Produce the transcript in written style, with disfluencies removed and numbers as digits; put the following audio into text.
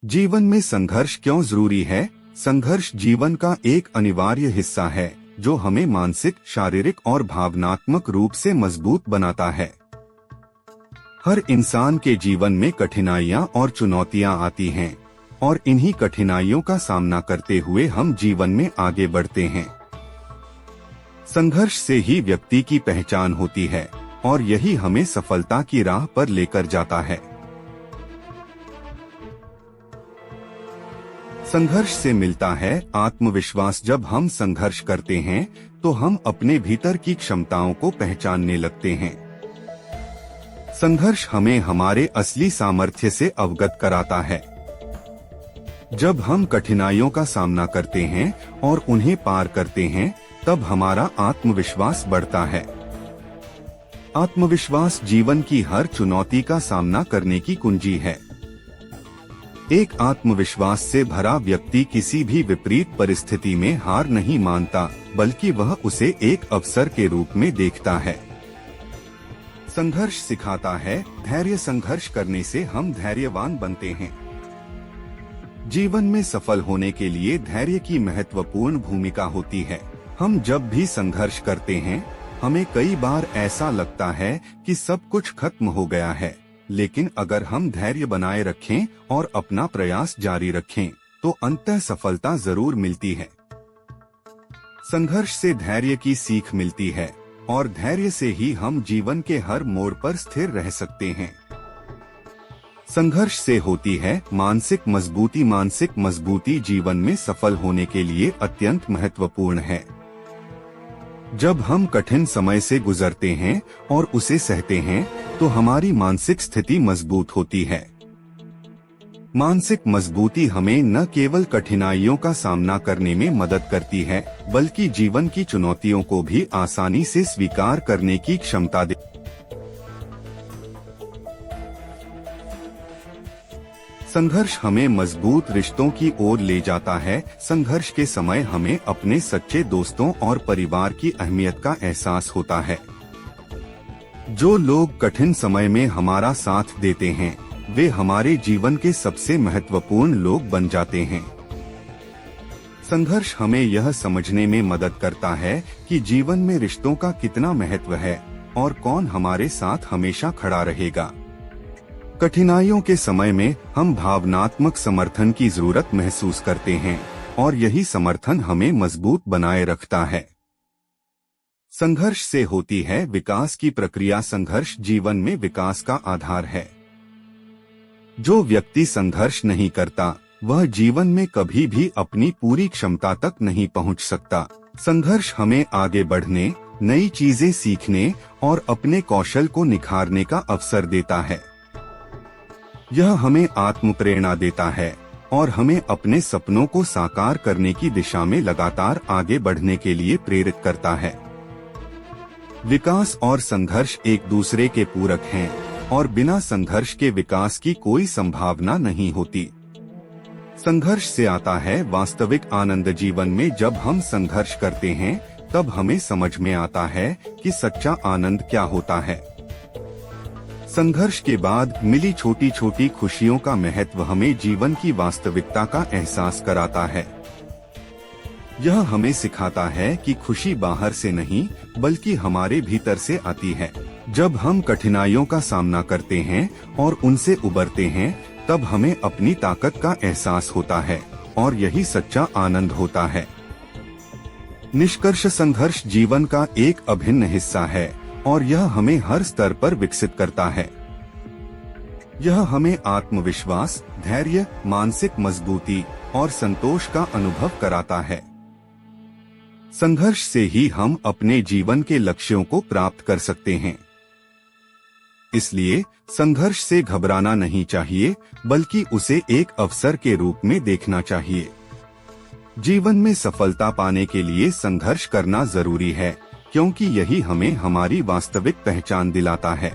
जीवन में संघर्ष क्यों जरूरी है? संघर्ष जीवन का एक अनिवार्य हिस्सा है जो हमें मानसिक, शारीरिक और भावनात्मक रूप से मजबूत बनाता है। हर इंसान के जीवन में कठिनाइयां और चुनौतियां आती हैं और इन्हीं कठिनाइयों का सामना करते हुए हम जीवन में आगे बढ़ते हैं। संघर्ष से ही व्यक्ति की पहचान होती है और यही हमें सफलता की राह पर लेकर जाता है। संघर्ष से मिलता है आत्मविश्वास। जब हम संघर्ष करते हैं तो हम अपने भीतर की क्षमताओं को पहचानने लगते हैं। संघर्ष हमें हमारे असली सामर्थ्य से अवगत कराता है। जब हम कठिनाइयों का सामना करते हैं और उन्हें पार करते हैं तब हमारा आत्मविश्वास बढ़ता है। आत्मविश्वास जीवन की हर चुनौती का सामना करने की कुंजी है। एक आत्मविश्वास से भरा व्यक्ति किसी भी विपरीत परिस्थिति में हार नहीं मानता, बल्कि वह उसे एक अवसर के रूप में देखता है। संघर्ष सिखाता है धैर्य। संघर्ष करने से हम धैर्यवान बनते हैं। जीवन में सफल होने के लिए धैर्य की महत्वपूर्ण भूमिका होती है। हम जब भी संघर्ष करते हैं, हमें कई बार ऐसा लगता है कि सब कुछ खत्म हो गया है, लेकिन अगर हम धैर्य बनाए रखें और अपना प्रयास जारी रखें, तो अंततः सफलता जरूर मिलती है। संघर्ष से धैर्य की सीख मिलती है और धैर्य से ही हम जीवन के हर मोड़ पर स्थिर रह सकते हैं। संघर्ष से होती है मानसिक मजबूती। मानसिक मजबूती जीवन में सफल होने के लिए अत्यंत महत्वपूर्ण है। जब हम कठिन समय से गुजरते हैं और उसे सहते हैं, तो हमारी मानसिक स्थिति मजबूत होती है। मानसिक मजबूती हमें न केवल कठिनाइयों का सामना करने में मदद करती है, बल्कि जीवन की चुनौतियों को भी आसानी से स्वीकार करने की क्षमता देती है। संघर्ष हमें मजबूत रिश्तों की ओर ले जाता है। संघर्ष के समय हमें अपने सच्चे दोस्तों और परिवार की अहमियत का एहसास होता है। जो लोग कठिन समय में हमारा साथ देते हैं, वे हमारे जीवन के सबसे महत्वपूर्ण लोग बन जाते हैं। संघर्ष हमें यह समझने में मदद करता है कि जीवन में रिश्तों का कितना महत्व है और कौन हमारे साथ हमेशा खड़ा रहेगा। कठिनाइयों के समय में हम भावनात्मक समर्थन की जरूरत महसूस करते हैं और यही समर्थन हमें मजबूत बनाए रखता है। संघर्ष से होती है विकास की प्रक्रिया। संघर्ष जीवन में विकास का आधार है। जो व्यक्ति संघर्ष नहीं करता, वह जीवन में कभी भी अपनी पूरी क्षमता तक नहीं पहुंच सकता। संघर्ष हमें आगे बढ़ने, नई चीजें सीखने और अपने कौशल को निखारने का अवसर देता है। यह हमें आत्म प्रेरणा देता है और हमें अपने सपनों को साकार करने की दिशा में लगातार आगे बढ़ने के लिए प्रेरित करता है। विकास और संघर्ष एक दूसरे के पूरक हैं और बिना संघर्ष के विकास की कोई संभावना नहीं होती। संघर्ष से आता है वास्तविक आनंद। जीवन में जब हम संघर्ष करते हैं, तब हमें समझ में आता है कि सच्चा आनंद क्या होता है। संघर्ष के बाद मिली छोटी छोटी खुशियों का महत्व हमें जीवन की वास्तविकता का एहसास कराता है। यह हमें सिखाता है कि खुशी बाहर से नहीं, बल्कि हमारे भीतर से आती है। जब हम कठिनाइयों का सामना करते हैं और उनसे उबरते हैं, तब हमें अपनी ताकत का एहसास होता है और यही सच्चा आनंद होता है। निष्कर्ष, संघर्ष जीवन का एक अभिन्न हिस्सा है और यह हमें हर स्तर पर विकसित करता है। यह हमें आत्मविश्वास, धैर्य, मानसिक मजबूती और संतोष का अनुभव कराता है। संघर्ष से ही हम अपने जीवन के लक्ष्यों को प्राप्त कर सकते हैं। इसलिए संघर्ष से घबराना नहीं चाहिए, बल्कि उसे एक अवसर के रूप में देखना चाहिए। जीवन में सफलता पाने के लिए संघर्ष करना जरूरी है, क्योंकि यही हमें हमारी वास्तविक पहचान दिलाता है।